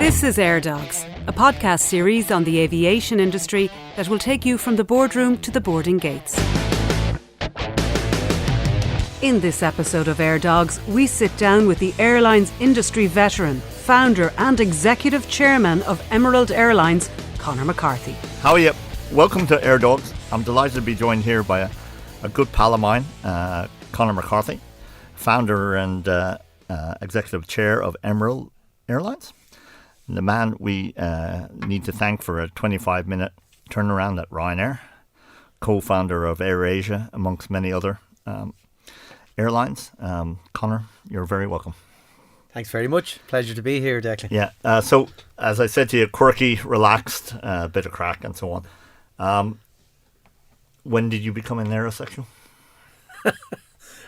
This is Aer Dogs, a podcast series on the aviation industry that will take you from the boardroom to the boarding gates. In this episode of Aer Dogs, we sit down with the airlines industry veteran, founder and executive chairman of Emerald Airlines, Conor McCarthy. How are you? Welcome to Aer Dogs. I'm delighted to be joined here by a good pal of mine, Conor McCarthy, founder and executive chair of Emerald Airlines. The man we need to thank for a 25-minute turnaround at Ryanair, co-founder of AirAsia, amongst many other airlines. Conor, you're very welcome. Thanks very much. Pleasure to be here, Declan. Yeah. So, as I said to you, quirky, relaxed, bit of crack and so on. When did you become an aerosexual?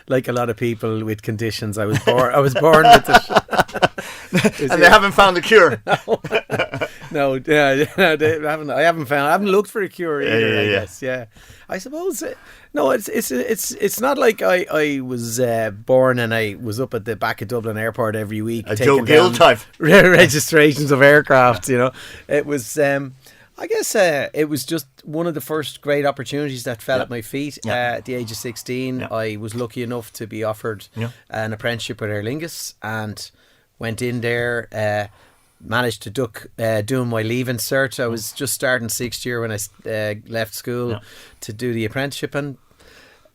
Like a lot of people with conditions, I was born with it. And they haven't found a cure. No, they haven't. I haven't looked for a cure either. I guess. Yeah. I suppose. No, it's not like I was born and I was up at the back of Dublin Airport every week a taking Joe Gill type registrations of aircraft. You know, it was. I guess it was just one of the first great opportunities that fell at my feet. At the age of 16, I was lucky enough to be offered an apprenticeship with Aer Lingus and went in there, managed to duck doing my leaving cert. I was just starting sixth year when I left school to do the apprenticeship, and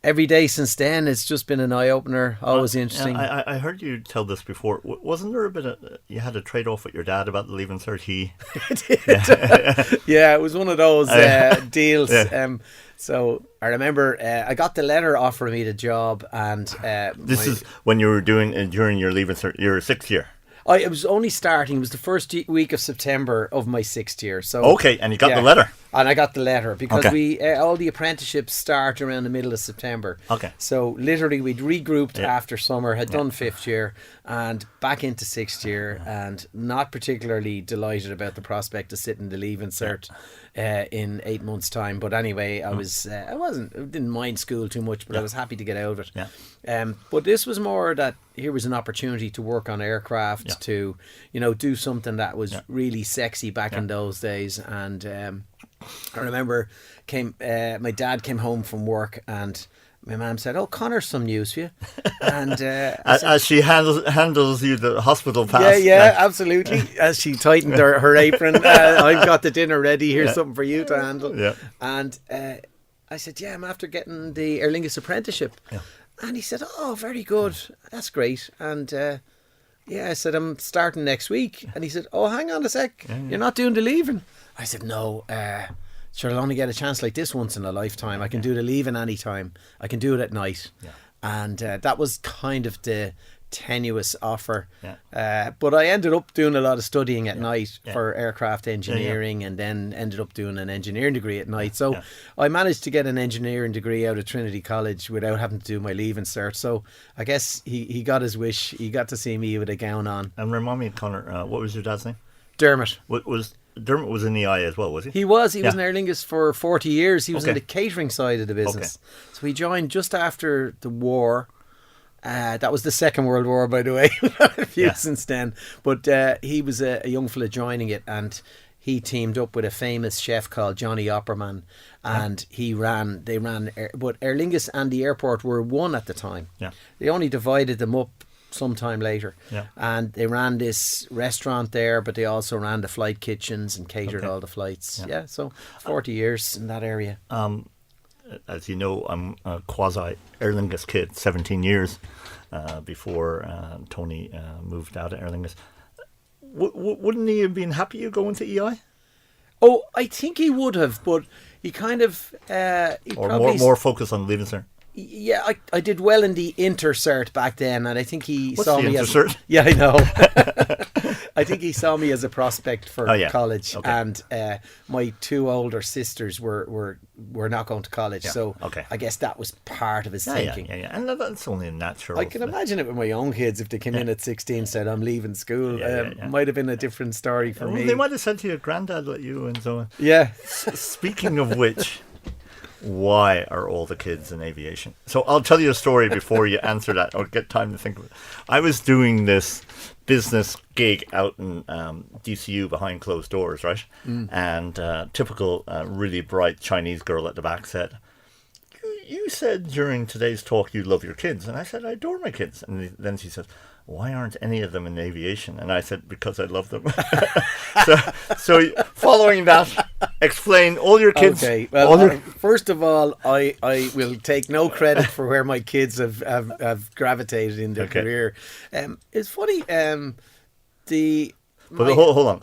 every day since then it's just been an eye-opener, always interesting. I heard you tell this before. Wasn't there a bit of, you had a trade-off with your dad about the leaving cert? Yeah, it was one of those deals. So I remember I got the letter offering me the job, and this is when you were doing during your leaving cert, your sixth year. It was only starting. It was the first week of September of my sixth year. So okay, and you got the letter. And I got the letter because we all the apprenticeships start around the middle of September. Okay. So literally we'd regrouped after summer, had done fifth year and back into sixth year, and not particularly delighted about the prospect of sitting the leaving cert in 8 months' time. But anyway, I didn't mind school too much, but I was happy to get out of it. Yeah. But this was more that here was an opportunity to work on aircraft, to do something that was really sexy back in those days. And I remember my dad came home from work and my mum said, "Oh, Conor's some news for you." And as she handles you the hospital pass. Yeah, absolutely. As she tightened her apron, I've got the dinner ready. Here's something for you to handle. Yeah. And I said, "Yeah, I'm after getting the Aer Lingus apprenticeship." Yeah. And he said, "Oh, very good. That's great." And I said, "I'm starting next week." And he said, "Oh, hang on a sec. You're not doing the leaving." I said, "No, sure, I'll only get a chance like this once in a lifetime. I can do the leaving any time. I can do it at night." Yeah. And that was kind of the tenuous offer. Yeah. But I ended up doing a lot of studying at night for aircraft engineering, and then ended up doing an engineering degree at night. So I managed to get an engineering degree out of Trinity College without having to do my leaving cert. So I guess he got his wish. He got to see me with a gown on. And remind me, Conor, what was your dad's name? Dermot. Dermot was in the EI as well, was he? He was in Aer Lingus for 40 years. He was in the catering side of the business. Okay. So he joined just after the war. That was the Second World War, by the way. A few since then. But he was a young fella joining it, and he teamed up with a famous chef called Johnny Opperman, and they ran, but Aer Lingus and the airport were one at the time. Yeah. They only divided them up sometime later, and they ran this restaurant there, but they also ran the flight kitchens and catered all the flights. So 40 years in that area. As you know, I'm a quasi Aer Lingus kid, 17 years before Tony moved out of Aer Lingus. Wouldn't he have been happy you going to EI? Oh, I think he would have, but he kind of more focus on leaving cert. Yeah, I did well in the intercert back then, and I think he saw me as yeah, I know. I think he saw me as a prospect for college, and my two older sisters were not going to college, so I guess that was part of his thinking. Yeah, and that's only natural. I can imagine it with my own kids if they came in at 16, said I'm leaving school. Might have been a different story for me. They might have said to your granddad let you and so on. Yeah. Speaking of which. why are all the kids in aviation? So I'll tell you a story before you answer that, or get time to think of it. I was doing this business gig out in DCU behind closed doors, right? And typical really bright Chinese girl at the back said, you said during today's talk you love your kids. And I said, I adore my kids. And then she said, why aren't any of them in aviation? And I said, because I love them. so following that, explain all your kids. Okay, well, first of all, I will take no credit for where my kids have gravitated in their career. It's funny, hold on.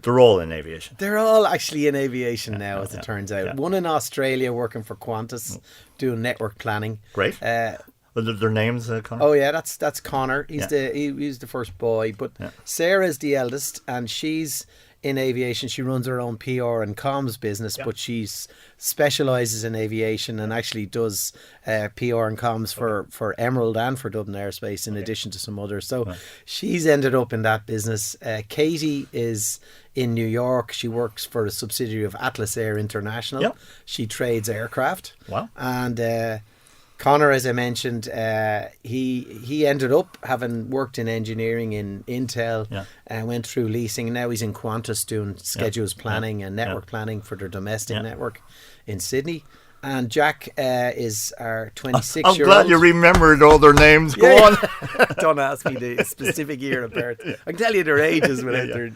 They're all in aviation. They're all actually in aviation now, as it turns out. One in Australia working for Qantas, doing network planning. Great. Their names, Conor? Oh yeah, that's Conor. He's the first boy, but Sarah's the eldest, and she's in aviation. She runs her own PR and comms business, but she specialises in aviation and actually does PR and comms for Emerald and for Dublin Aerospace, in addition to some others. So she's ended up in that business. Katie is in New York. She works for a subsidiary of Atlas Air International. Yep. She trades aircraft. Wow. And Conor, as I mentioned, he ended up having worked in engineering in Intel and went through leasing. And now he's in Qantas doing schedules planning and network planning for their domestic network in Sydney. And Jack is our 26-year-old. I'm glad you remembered all their names. Go on. Don't ask me the specific year of birth. I can tell you their ages without their...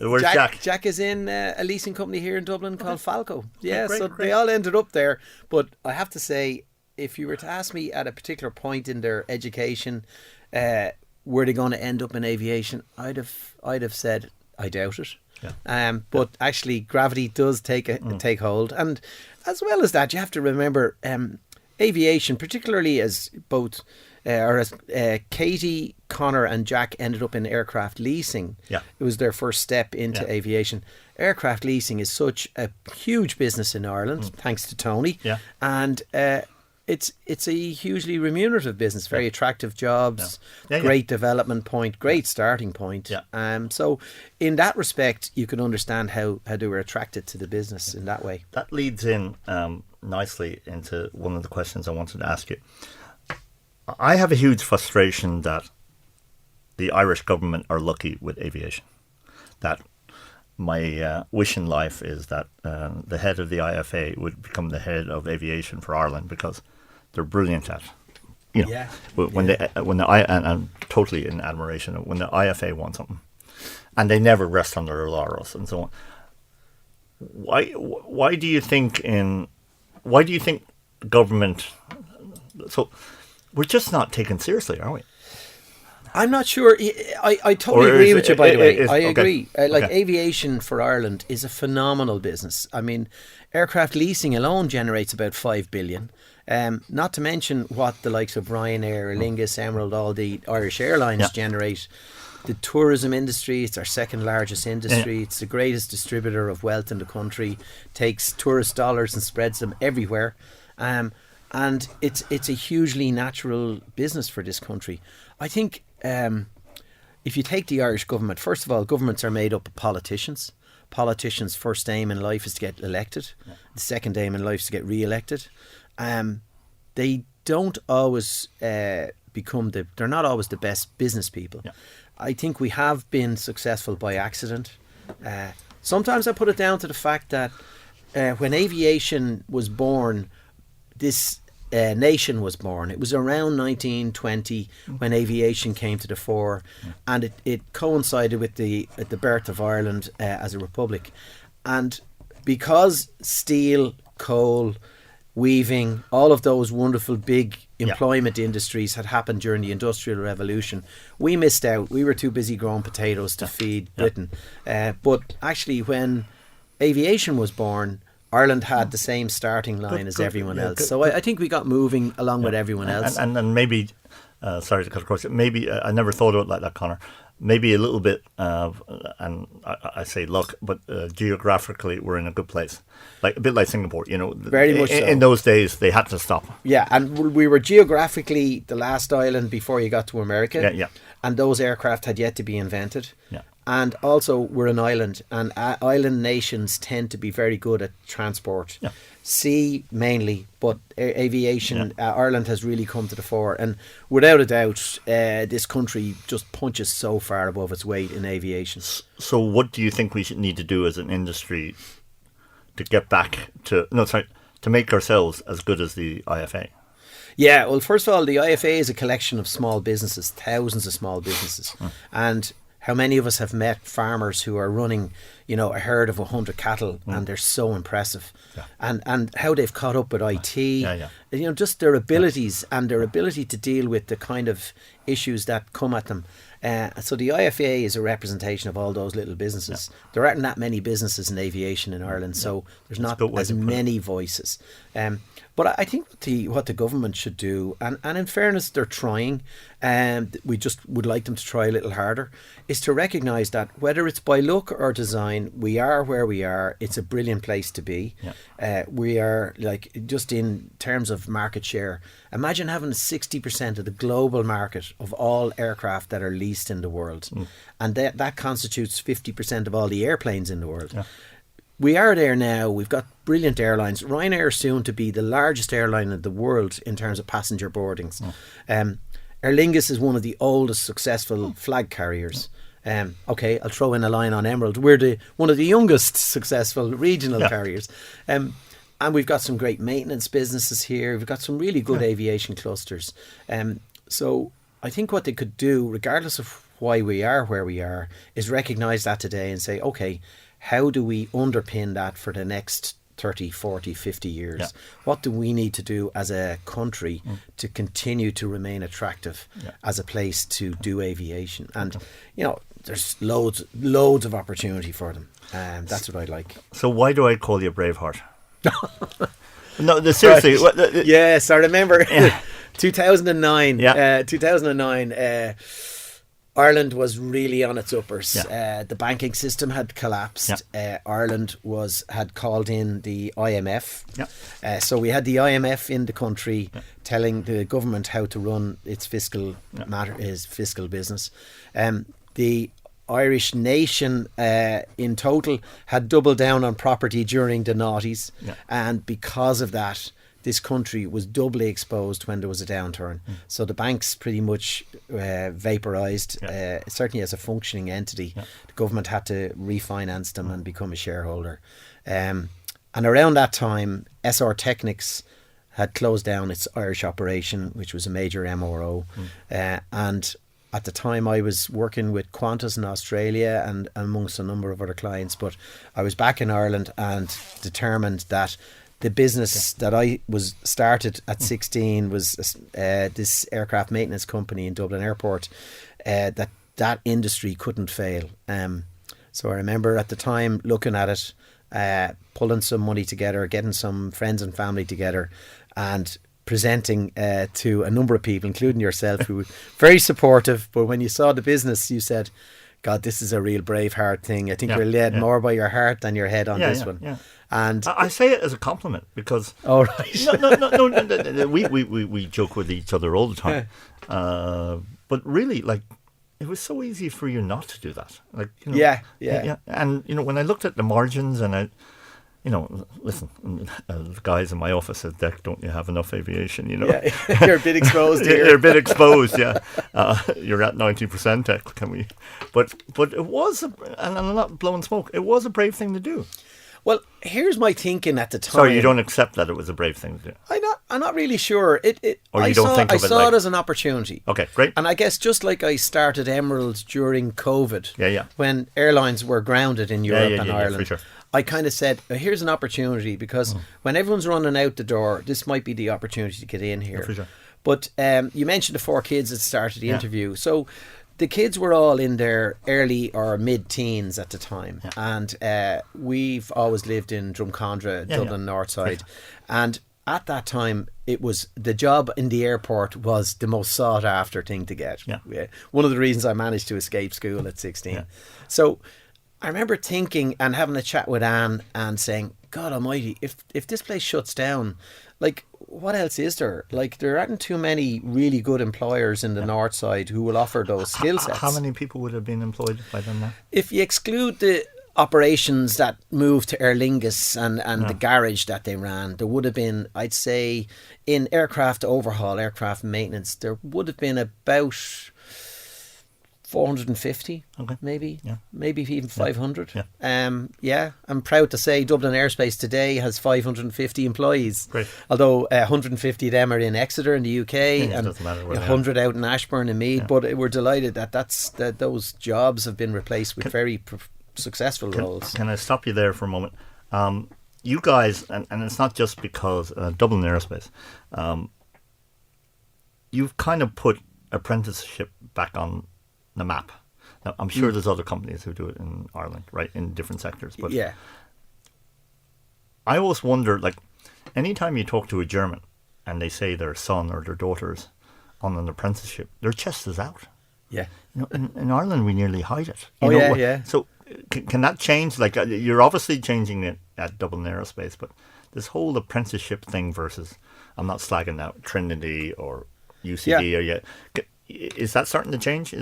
Where's Jack? Jack is in a leasing company here in Dublin called Falco. Yeah, great. They all ended up there. But I have to say, if you were to ask me at a particular point in their education, were they going to end up in aviation, I'd have said, I doubt it. But actually gravity does take hold, and as well as that, you have to remember aviation, particularly as both Katie, Conor and Jack ended up in aircraft leasing. It was their first step into aviation. Aircraft leasing is such a huge business in Ireland, thanks to Tony, and it's a hugely remunerative business, very attractive jobs, great development point, great starting point. So in that respect, you can understand how they were attracted to the business in that way. That leads in nicely into one of the questions I wanted to ask you. I have a huge frustration that the Irish government are lucky with aviation. That my wish in life is that the head of the IFA would become the head of aviation for Ireland, because they're brilliant at, I'm totally in admiration of when the IFA want something, and they never rest on their laurels and so on. Why do you think government? So we're just not taken seriously, are we? I'm not sure. I totally agree with you, by the way. I agree. Aviation for Ireland is a phenomenal business. I mean, aircraft leasing alone generates about 5 billion. Not to mention what the likes of Ryanair, Aer Lingus, Emerald, all the Irish airlines generate. The tourism industry, it's our second largest industry. It's the greatest distributor of wealth in the country. Takes tourist dollars and spreads them everywhere. And it's a hugely natural business for this country. I think if you take the Irish government, first of all, governments are made up of politicians. Politicians' first aim in life is to get elected. The second aim in life is to get re-elected. They don't always they're not always the best business people. I think we have been successful by accident. Sometimes I put it down to the fact that when aviation was born, this nation was born. It was around 1920 when aviation came to the fore, and it coincided with the birth of Ireland as a republic. And because steel, coal, weaving, all of those wonderful big employment industries had happened during the Industrial Revolution, we missed out. We were too busy growing potatoes to feed Britain. But actually, when aviation was born, Ireland had the same starting line as everyone else. So I think we got moving along with everyone else. And maybe, sorry to cut across, maybe I never thought of it like that, Conor. Maybe a little bit of, and I say luck, but geographically we're in a good place. Like a bit like Singapore, Very much so. In those days, they had to stop. Yeah, and we were geographically the last island before you got to America. and those aircraft had yet to be invented. Yeah. And also, we're an island, and island nations tend to be very good at transport. Yeah. Sea mainly, but aviation, Ireland has really come to the fore. And without a doubt, this country just punches so far above its weight in aviation. So what do you think we should need to do as an industry to get back to, to make ourselves as good as the IFA? Yeah, well, first of all, the IFA is a collection of small businesses, thousands of small businesses. And how many of us have met farmers who are running, a herd of 100 cattle, and they're so impressive. Yeah. And how they've caught up with IT, just their abilities and their ability to deal with the kind of issues that come at them. So the IFA is a representation of all those little businesses. Yeah. There aren't that many businesses in aviation in Ireland, so there's not as many voices. But I think what the government should do, and in fairness, they're trying, and we just would like them to try a little harder, is to recognise that whether it's by luck or design, we are where we are. It's a brilliant place to be. Yeah. We are, just in terms of market share, imagine having 60% of the global market of all aircraft that are leased in the world. And that constitutes 50% of all the airplanes in the world. Yeah. We are there now. We've got brilliant airlines. Ryanair is soon to be the largest airline in the world in terms of passenger boardings. Aer Lingus is one of the oldest successful flag carriers. Okay, I'll throw in a line on Emerald. We're one of the youngest successful regional carriers. And we've got some great maintenance businesses here. We've got some really good aviation clusters. So I think what they could do, regardless of why we are where we are, is recognise that today and say, okay, how do we underpin that for the next 30, 40, 50 years? Yeah. What do we need to do as a country to continue to remain attractive as a place to do aviation? And, there's loads of opportunity for them. That's what I like. So why do I call you Braveheart? No, seriously. Right. Yes, I remember 2009. Yeah. 2009. Ireland was really on its uppers. Yeah. The banking system had collapsed. Yeah. Ireland had called in the IMF. Yeah. So we had the IMF in the country telling the government how to run its fiscal business. The Irish nation in total had doubled down on property during the noughties. Yeah. And because of that, this country was doubly exposed when there was a downturn. So the banks pretty much vaporised, certainly as a functioning entity. Yeah. The government had to refinance them and become a shareholder. And around that time, SR Technics had closed down its Irish operation, which was a major MRO. And at the time I was working with Qantas in Australia and amongst a number of other clients. But I was back in Ireland and determined that the business that I was started at 16 was this aircraft maintenance company in Dublin Airport. That industry couldn't fail. So I remember at the time looking at it, pulling some money together, getting some friends and family together, and presenting to a number of people, including yourself, who were very supportive. But when you saw the business, you said, God, this is a real Braveheart thing. I think you're led more by your heart than your head on this one. Yeah. And I say it as a compliment because no, we joke with each other all the time, but really, it was so easy for you not to do that. And when I looked at the margins and listen, the guys in my office said, "Deck, don't you have enough aviation?" You're a bit exposed here. You're a bit exposed, yeah. You're at 90%, Deck. Can we? But it was, and I'm not blowing smoke. It was a brave thing to do. Well, here's my thinking at the time. Sorry, you don't accept that it was a brave thing to do? I'm not really sure. Or you don't think of it I saw it as an opportunity. Okay, great. And I guess just like I started Emerald during COVID, when airlines were grounded in Europe and Ireland, for sure. I kind of said, here's an opportunity because when everyone's running out the door, this might be the opportunity to get in here. Yeah, for sure. But you mentioned the 4 kids that started the interview. So the kids were all in their early or mid-teens at the time. Yeah. And we've always lived in Drumcondra, Dublin North Side. And at that time, it was the job in the airport was the most sought after thing to get. Yeah. One of the reasons I managed to escape school at 16. Yeah. So I remember thinking and having a chat with Anne and saying, God almighty, if this place shuts down, like, what else is there? Like, there aren't too many really good employers in the north side who will offer those skill sets. How many people would have been employed by them now? If you exclude the operations that moved to Aer Lingus and the garage that they ran, there would have been, I'd say, in aircraft overhaul, aircraft maintenance, there would have been about 450, maybe even 500. I'm proud to say Dublin Airspace today has 550 employees. Great. Although 150 of them are in Exeter in the UK, and 100 out in Ashbourne and Meath. But we're delighted that those jobs have been replaced with very successful roles. Can I stop you there for a moment? You guys, and it's not just because Dublin Aerospace, you've kind of put apprenticeship back on the map. Now, I'm sure there's other companies who do it in Ireland, right, in different sectors. But yeah, I always wonder, like, anytime you talk to a German and they say their son or their daughter's on an apprenticeship, their chest is out. Yeah. In Ireland, we nearly hide it. Yeah. So can that change? Like, you're obviously changing it at Dublin Aerospace, but this whole apprenticeship thing versus, I'm not slagging out Trinity or UCD or yet. Is that starting to change?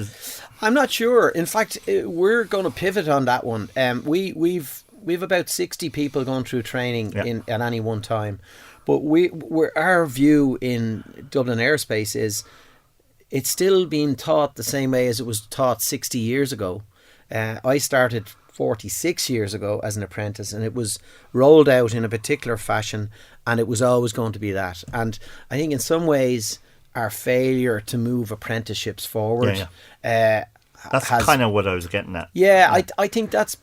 I'm not sure. In fact, we're going to pivot on that one. We've about 60 people going through training at any one time, but our view in Dublin Aerospace is it's still being taught the same way as it was taught 60 years ago. I started 46 years ago as an apprentice, and it was rolled out in a particular fashion, and it was always going to be that. And I think in some ways, our failure to move apprenticeships forward. That's kind of what I was getting at. I think that's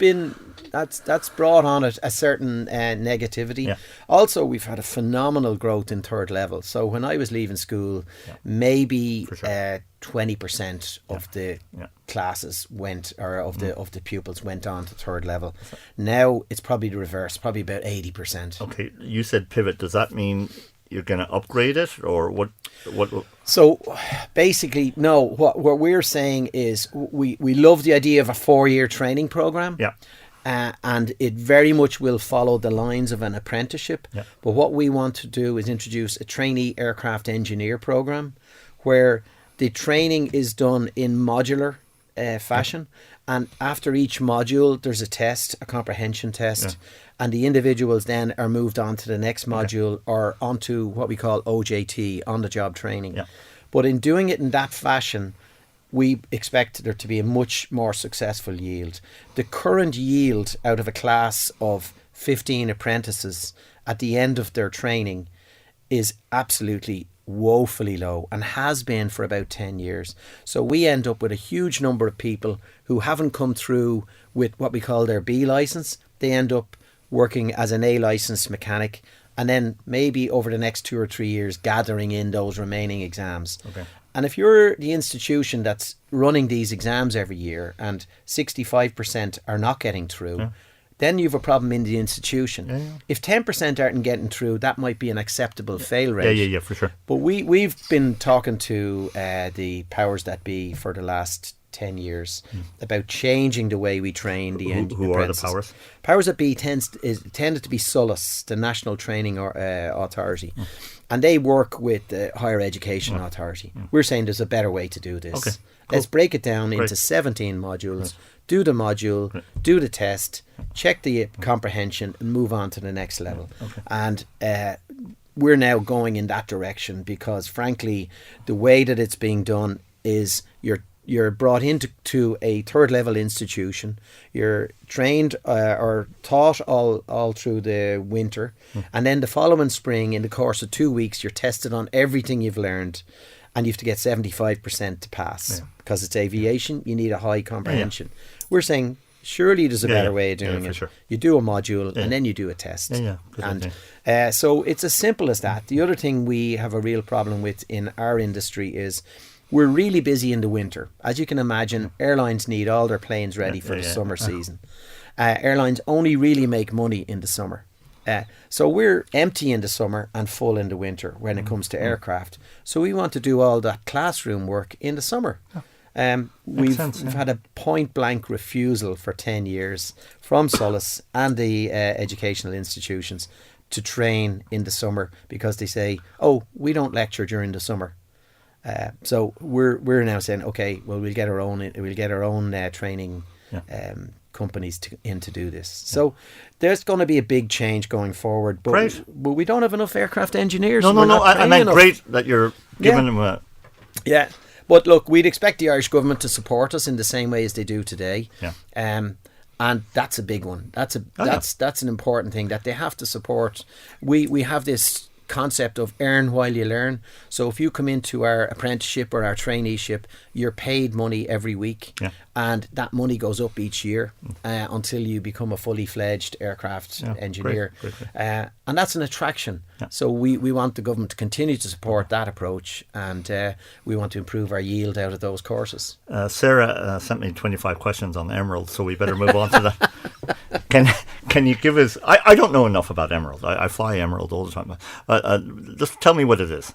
brought on it a certain negativity. Yeah. Also, we've had a phenomenal growth in third level. So when I was leaving school, maybe 20% of the classes went, or of the pupils went on to third level. Now it's probably the reverse, probably about 80%. Okay, you said pivot. Does that mean you're going to upgrade it, or what? So basically, no. What we're saying is we love the idea of a 4-year training program. Yeah. And it very much will follow the lines of an apprenticeship. Yeah. But what we want to do is introduce a trainee aircraft engineer program where the training is done in modular fashion. And after each module, there's a test, a comprehension test. And the individuals then are moved on to the next module or onto what we call OJT, on-the-job training. Yeah. But in doing it in that fashion, we expect there to be a much more successful yield. The current yield out of a class of 15 apprentices at the end of their training is absolutely woefully low and has been for about 10 years. So we end up with a huge number of people who haven't come through with what we call their B licence. They end up working as an A licensed mechanic, and then maybe over the next 2 or 3 years gathering in those remaining exams. Okay. And if you're the institution that's running these exams every year and 65% are not getting through, then you have a problem in the institution. If 10% aren't getting through, that might be an acceptable fail rate. Yeah, for sure. But we've been talking to the powers that be for the last 10 years about changing the way we train the Who are the powers? Powers that be tended to be SULAS, the National Training Authority. And they work with the Higher Education Authority. We're saying there's a better way to do this. Okay, cool. Let's break it down into 17 modules. Do the module, do the test, check the comprehension, and move on to the next level. Okay. And we're now going in that direction because, frankly, the way that it's being done is you're brought into a third level institution. You're trained or taught all through the winter, and then the following spring, in the course of 2 weeks, you're tested on everything you've learned, and you have to get 75% to pass because it's aviation. You need a high comprehension. We're saying surely there's a better way of doing it. Sure. You do a module and then you do a test. So it's as simple as that. The other thing we have a real problem with in our industry is we're really busy in the winter. As you can imagine, airlines need all their planes ready for the summer season. Airlines only really make money in the summer. So we're empty in the summer and full in the winter when it comes to aircraft. So we want to do all that classroom work in the summer. We've had a point blank refusal for 10 years from SULAS and the educational institutions to train in the summer because they say, oh, we don't lecture during the summer. So we're now saying, okay, well, we'll get our own training companies in to do this. So there's going to be a big change going forward. But, great. But we don't have enough aircraft engineers. No. I meant great that you're giving them a... Yeah. But look, we'd expect the Irish government to support us in the same way as they do today. Yeah. And that's a big one. That's an important thing that they have to support. We have this concept of earn while you learn. So if you come into our apprenticeship or our traineeship, you're paid money every week, and that money goes up each year until you become a fully fledged aircraft engineer. Great. And that's an attraction. So we want the government to continue to support that approach, and we want to improve our yield out of those courses. Sarah sent me 25 questions on Emerald, so we better move on to that. Can you give us... I don't know enough about Emerald. I fly Emerald all the time. Just tell me what it is.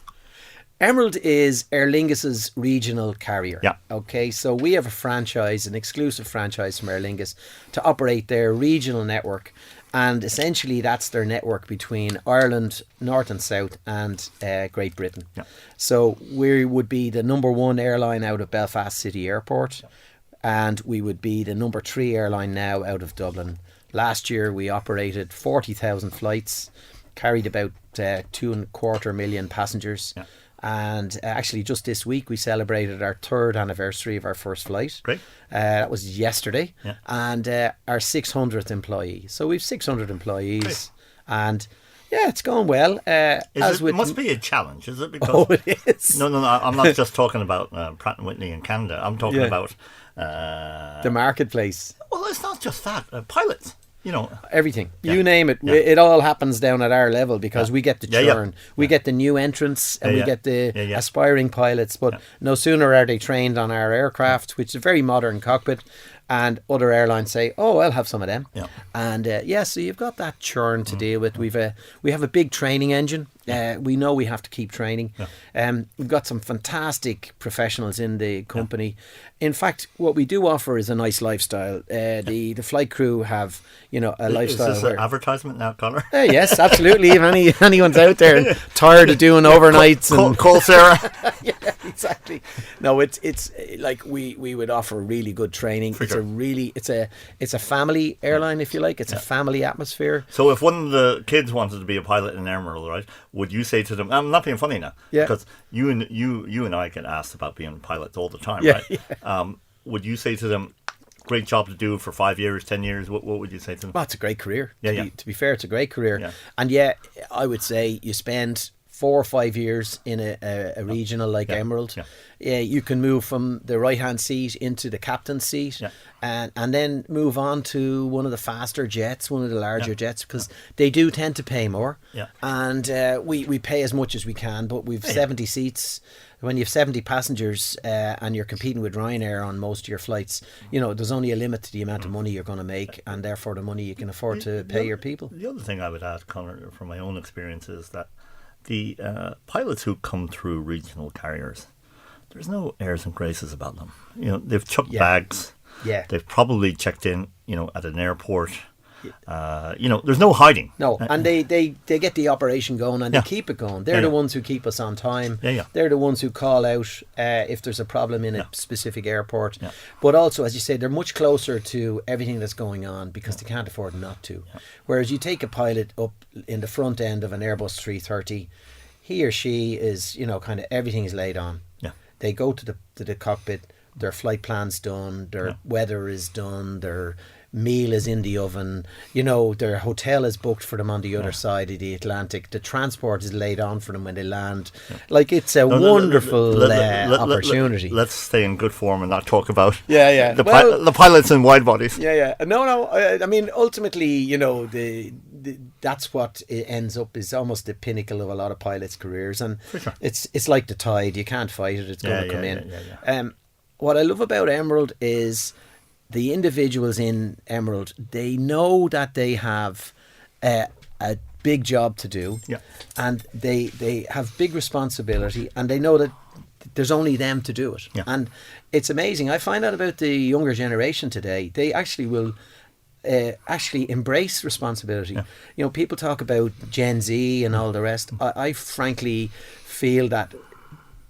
Emerald is Aer Lingus' regional carrier. Yeah. Okay, so we have a franchise, an exclusive franchise from Aer Lingus to operate their regional network. And essentially that's their network between Ireland, North and South, and Great Britain. Yeah. So we would be the number 1 airline out of Belfast City Airport. Yeah. And we would be the number 3 airline now out of Dublin. Last year we operated 40,000 flights, carried about 2.25 million passengers. Yeah. And actually just this week we celebrated our 3rd anniversary of our first flight. Great. That was yesterday. Yeah. And our 600th employee. So we've 600 employees. Great. And yeah, it's going well. It must be a challenge, is it? Because it is. No, I'm not just talking about Pratt & Whitney in Canada. I'm talking about... the marketplace. Well, it's not just that. Pilots. Everything. You name it. It all happens down at our level because we get the churn. We get the new entrants and we get the aspiring pilots. But no sooner are they trained on our aircraft, which is a very modern cockpit, and other airlines say, oh, I'll have some of them. Yeah. And so you've got that churn to deal with. We have a big training engine. We know we have to keep training. We've got some fantastic professionals in the company. In fact, what we do offer is a nice lifestyle. The flight crew have, a lifestyle. Is this an advertisement now, Conor? Yes, absolutely. If anyone's out there and tired of doing overnights, call Sarah. Yeah, exactly. No, it's like we would offer really good training. It's a family airline, if you like. It's a family atmosphere. So if one of the kids wanted to be a pilot in Emerald, right? Would you say to them, I'm not being funny now, because you and I get asked about being pilots all the time, right? Yeah. Would you say to them, great job to do for 5 years, 10 years? What would you say to them? Well, it's a great career. To be fair, it's a great career. Yeah. And I would say you spend 4 or 5 years in a regional like Emerald. Yeah. You can move from the right-hand seat into the captain's seat and then move on to one of the faster jets, one of the larger jets, because they do tend to pay more. Yeah. And we pay as much as we can, but we've 70 seats. When you have 70 passengers and you're competing with Ryanair on most of your flights, there's only a limit to the amount of money you're going to make, and therefore the money you can afford to pay your people. The other thing I would add, Conor, from my own experience, is that the pilots who come through regional carriers, there's no airs and graces about them. They've chucked bags. Yeah. They've probably checked in, at an airport. There's no hiding. No, and they get the operation going and they keep it going. They're the ones who keep us on time. They're the ones who call out if there's a problem in a specific airport. Yeah. But also, as you say, they're much closer to everything that's going on because they can't afford not to. Yeah. Whereas you take a pilot up in the front end of an Airbus 330, he or she is, kind of everything is laid on. Yeah. They go to the cockpit, their flight plan's done, their weather is done, their meal is in the oven, their hotel is booked for them on the other side of the Atlantic, the transport is laid on for them when they land. Like, it's a wonderful opportunity. Let's stay in good form and not talk about the pilots in wide bodies. No, I mean, ultimately, that's what it ends up is almost the pinnacle of a lot of pilots' careers, and it's like the tide, you can't fight it, it's going to come in. What I love about Emerald is the individuals in Emerald, they know that they have a big job to do, and they have big responsibility, and they know that there's only them to do it. And it's amazing. I find out about the younger generation today. They actually will actually embrace responsibility. People talk about Gen Z and all the rest. I frankly feel that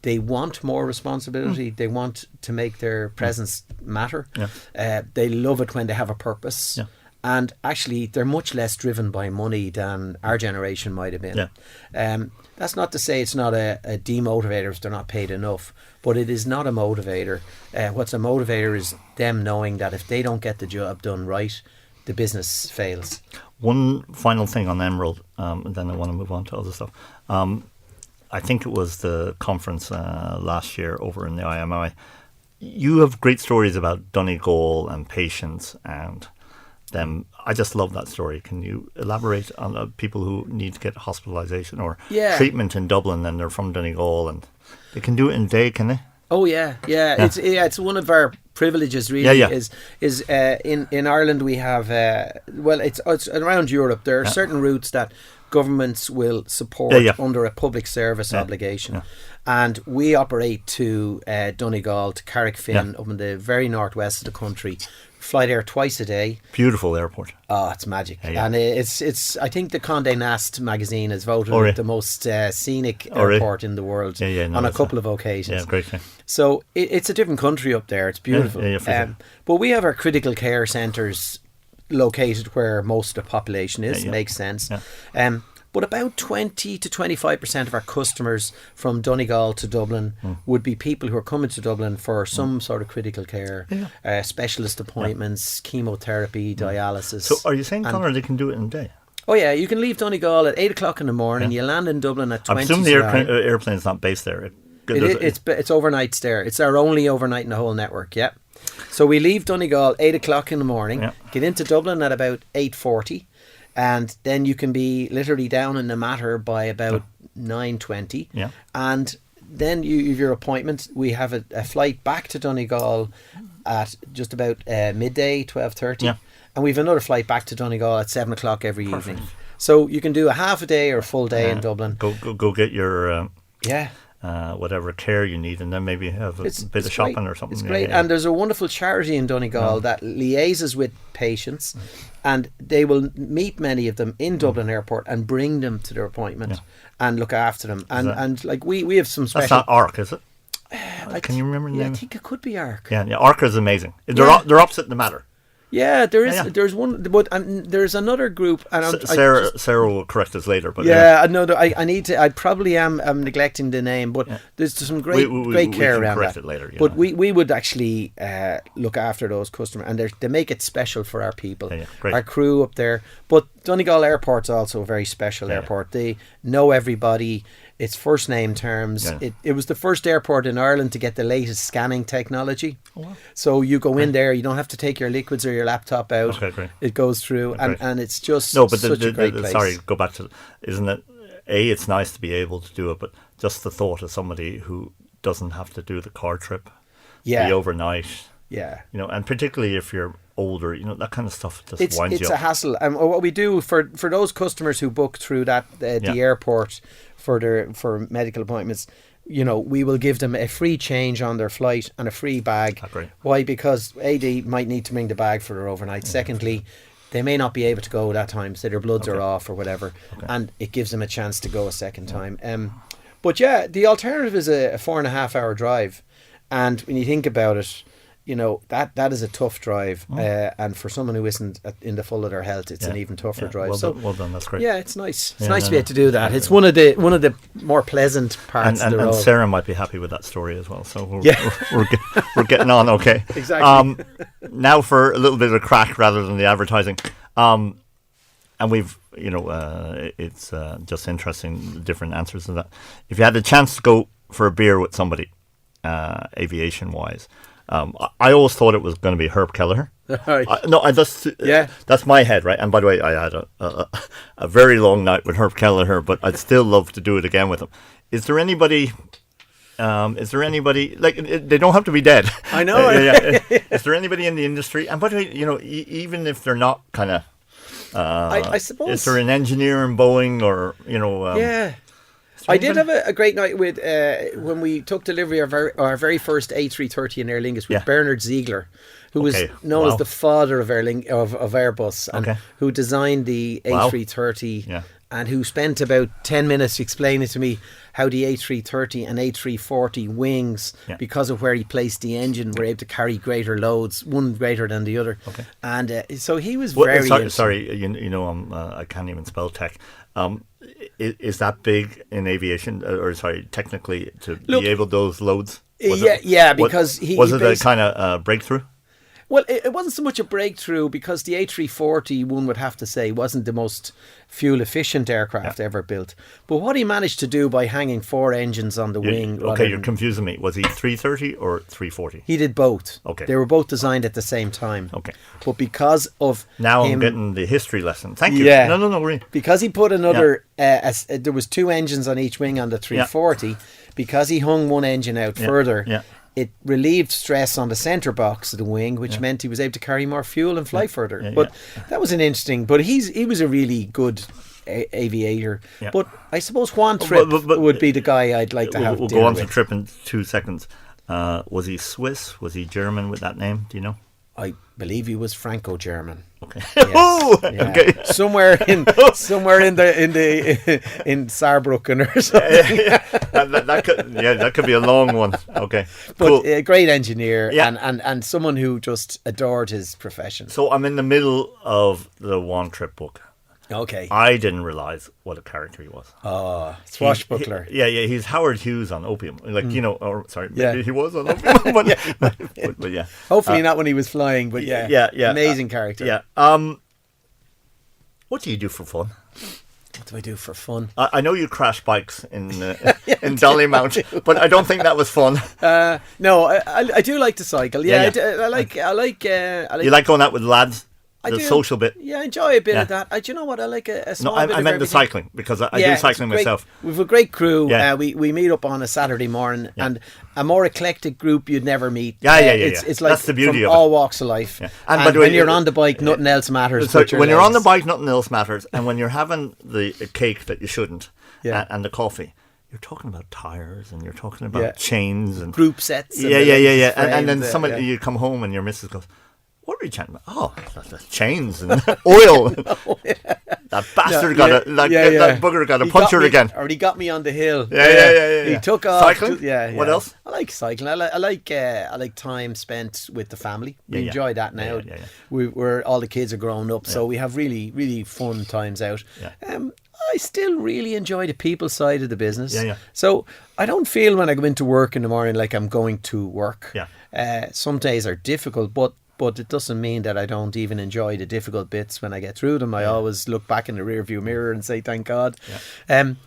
they want more responsibility. They want to make their presence matter. They love it when they have a purpose. And actually, they're much less driven by money than our generation might have been. That's not to say it's not a demotivator if they're not paid enough, but it is not a motivator. What's a motivator is them knowing that if they don't get the job done right, the business fails. One final thing on Emerald, and then I want to move on to other stuff. I think it was the conference last year over in the IMI. You have great stories about Donegal and patients and them. I just love that story. Can you elaborate on people who need to get hospitalisation or treatment in Dublin and they're from Donegal and they can do it in a day, can they? Oh yeah. It's one of our privileges really. Is in Ireland we have it's around Europe. There are certain routes that governments will support under a public service obligation. And we operate to Donegal, to Carrickfinn, up in the very northwest of the country. Fly there twice a day. Beautiful airport. Oh, it's magic. And it's I think the Condé Nast magazine has voted it the most scenic airport in the world on a couple of occasions. Yeah, great thing. So it's a different country up there. It's beautiful. But we have our critical care centres located where most of the population is. Makes sense. But about 20 to 25% of our customers from Donegal to Dublin would be people who are coming to Dublin for some sort of critical care, specialist appointments, chemotherapy, dialysis. So are you saying, Conor, they can do it in a day? Oh yeah, you can leave Donegal at 8 o'clock in the morning, you land in Dublin at 20 I presume the airplane's not based there. It's overnights there. It's our only overnight in the whole network, So we leave Donegal 8 o'clock in the morning, get into Dublin at about 8:40. And then you can be literally down in the Mater by about 9:20. And then you have your appointment. We have a flight back to Donegal at just about midday, 12:30. And we have another flight back to Donegal at 7 o'clock every evening. So you can do a half a day or a full day in Dublin. Go get your whatever care you need, and then maybe have a bit of shopping or something. It's great. And there's a wonderful charity in Donegal that liaises with patients, and they will meet many of them in Dublin Airport and bring them to their appointment and look after them. And like we have some special. That's not ARC, is it? Can you remember the name? I think it could be ARC. Yeah, ARC is amazing. They're opposite the Matter. Yeah, there is. There's one, but there's another group. And Sarah will correct us later. But I need to. I probably am neglecting the name, but there's some great care around that. It later, but we would actually look after those customers, and they make it special for our people, our crew up there. But Donegal Airport's also a very special airport. They know everybody. It's first name terms. It was the first airport in Ireland to get the latest scanning technology. Oh, wow. So you go in there, you don't have to take your liquids or your laptop out. Okay, great. It goes through, and it's just such a great place. Sorry, go back to, isn't it? It's nice to be able to do it, but just the thought of somebody who doesn't have to do the car trip, the overnight. Yeah. And particularly if you're older, that kind of stuff just winds you up. It's a hassle. And what we do for those customers who book through the airport for medical appointments, we will give them a free change on their flight and a free bag. Oh, great. Why? Because they might need to bring the bag for their overnight. Secondly, they may not be able to go that time, so their bloods are off or whatever, and it gives them a chance to go a second time. But the alternative is a 4.5 hour drive, and when you think about it, that is a tough drive, and for someone who isn't in the full of their health, it's an even tougher drive. Well done, that's great. Yeah, it's nice. It's nice to be able to do that. It's one of the more pleasant parts of the road. And Sarah might be happy with that story as well. So we're getting on okay. Exactly. Now for a little bit of a crack rather than the advertising. And we've it's just interesting, different answers to that. If you had the chance to go for a beer with somebody, aviation wise. I always thought it was going to be Herb Kelleher. That's my head, right? And by the way, I had a very long night with Herb Kelleher, but I'd still love to do it again with him. Is there anybody? Like they don't have to be dead? I know. Is there anybody in the industry? And by the way, even if they're not kind of, I suppose, is there an engineer in Boeing or I did have a great night with when we took delivery of our very first A330 in Aer Lingus with Bernard Ziegler, who was known as the father of Airbus, and who designed the A330, and who spent about 10 minutes explaining to me how the A330 and A340 wings, because of where he placed the engine, were able to carry greater loads, one greater than the other. And so he was very... Sorry, you know, I can't even spell tech. Is that big in aviation, or technically, to be able those loads? Because was it a kind of breakthrough? Well, it wasn't so much a breakthrough, because the A340, one would have to say, wasn't the most fuel-efficient aircraft ever built. But what he managed to do by hanging 4 engines on the wing... Okay, you're confusing me. Was he 330 or 340? He did both. Okay. They were both designed at the same time. Okay. But because of Now I'm getting the history lesson. Thank you. Yeah. No, really. Because he put another... there was 2 engines on each wing on the 340. Because he hung one engine out further... It relieved stress on the centre box of the wing, which meant he was able to carry more fuel and fly further. But that was an interesting... But he was a really good aviator. But I suppose Juan Tripp would be the guy I'd like to have. We'll go on to Tripp in 2 seconds. Was he Swiss? Was he German with that name? Do you know? I believe he was Franco-German. Okay. Yes. Okay. Somewhere in Saarbrücken or something. That could be a long one. Okay. But cool. A great engineer and someone who just adored his profession. So I'm in the middle of the Juan Tripp book. Okay. I didn't realise what a character he was. Oh, swashbuckler. He's Howard Hughes on opium. Maybe he was on opium. but yeah. Hopefully not when he was flying, but amazing character. Yeah. What do you do for fun? What do I do for fun? I know you crash bikes in Dollymount, but I don't think that was fun. No, I do like to cycle. Yeah. I like. You like going out with lads? The social bit. Yeah, I enjoy a bit of that. Do you know what? I like a small bit of I meant the cycling, because I do cycling myself. We've a great crew. We meet up on a Saturday morning, and a more eclectic group you'd never meet. It's like that's the beauty from of all walks of life. Yeah. And by the way, when you're on the bike, nothing else matters. So when you're on the bike, nothing else matters. And when you're having the cake that you shouldn't, and the coffee, you're talking about tyres, and you're talking about chains and group sets. And then you come home and your missus goes, "What are you chatting about?" "Oh, that's chains and oil." That bastard that bugger got a puncture again. Or he got me on the hill. He took off. Cycling? What else? I like cycling. I like time spent with the family. We enjoy that now. We're all the kids are grown up, so we have really, really fun times out. I still really enjoy the people side of the business. So I don't feel when I go into work in the morning like I'm going to work. Some days are difficult, but it doesn't mean that I don't even enjoy the difficult bits when I get through them. I always look back in the rearview mirror and say, thank God.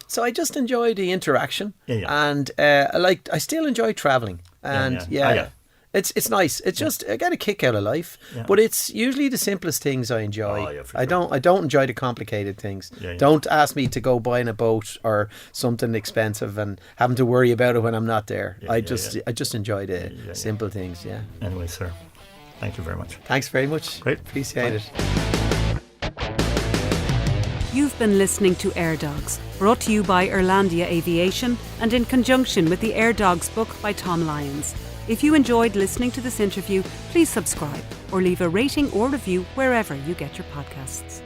So I just enjoy the interaction. And I still enjoy travelling. And it's nice. It's just, I get a kick out of life. But it's usually the simplest things I enjoy. I don't enjoy the complicated things. Don't ask me to go buying a boat or something expensive and having to worry about it when I'm not there. I just enjoy the simple things. Anyway, sir, thank you very much. Thanks very much. Great. Appreciate it. You've been listening to Aer Dogs, brought to you by Irlandia Aviation and in conjunction with the Aer Dogs book by Tom Lyons. If you enjoyed listening to this interview, please subscribe or leave a rating or review wherever you get your podcasts.